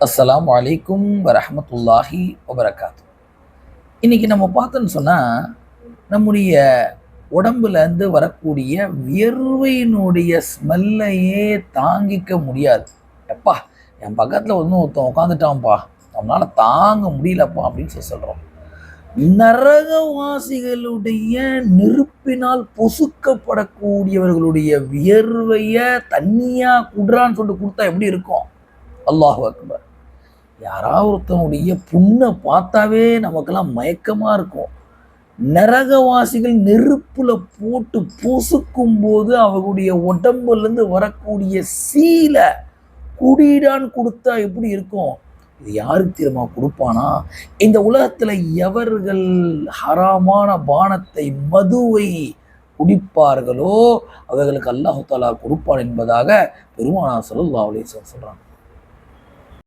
அஸ்ஸலாமு அலைக்கும் வரஹ்மத்துல்லாஹி வபரகாத்து. இன்னைக்கு நம்ம பார்த்தோன்னு சொன்னா, நம்முடைய உடம்புலேருந்து வரக்கூடிய வியர்வையினுடைய ஸ்மெல்லையே தாங்கிக்க முடியாது. "எப்பா! என் பக்கத்துல வந்து ஒருத்தன் உட்காந்துட்டான்ப்பா, அவனால தாங்க முடியலப்பா" அப்படின்னு சொல்றோம். நரகவாசிகளுடைய நெருப்பினால் பொசுக்கப்படக்கூடியவர்களுடைய வியர்வைய தண்ணியா குட்றான்னு சொல்லிட்டு குடுத்தா எப்படி இருக்கும்? அல்லாஹு அக்பர்! யாராவது ஒருத்தனுடைய புண்ணை பார்த்தாவே நமக்கெல்லாம் மயக்கமா இருக்கும். நரகவாசிகள் நெருப்புல போட்டு பொசுக்கும் போது அவர்களுடைய உடம்புல இருந்து வரக்கூடிய சீல குடிடான்னு கொடுத்தா எப்படி இருக்கும்? இது யாருக்கு தெரியுமா கொடுப்பானா? இந்த உலகத்துல எவர்கள் ஹராமான பானத்தை, மதுவை குடிப்பார்களோ அவர்களுக்கு அல்லாஹ் தஆலா கொடுப்பான் என்பதாக பெருமானார் ஸல்லல்லாஹு அலைஹி வஸல்லம் சொல்றாங்க.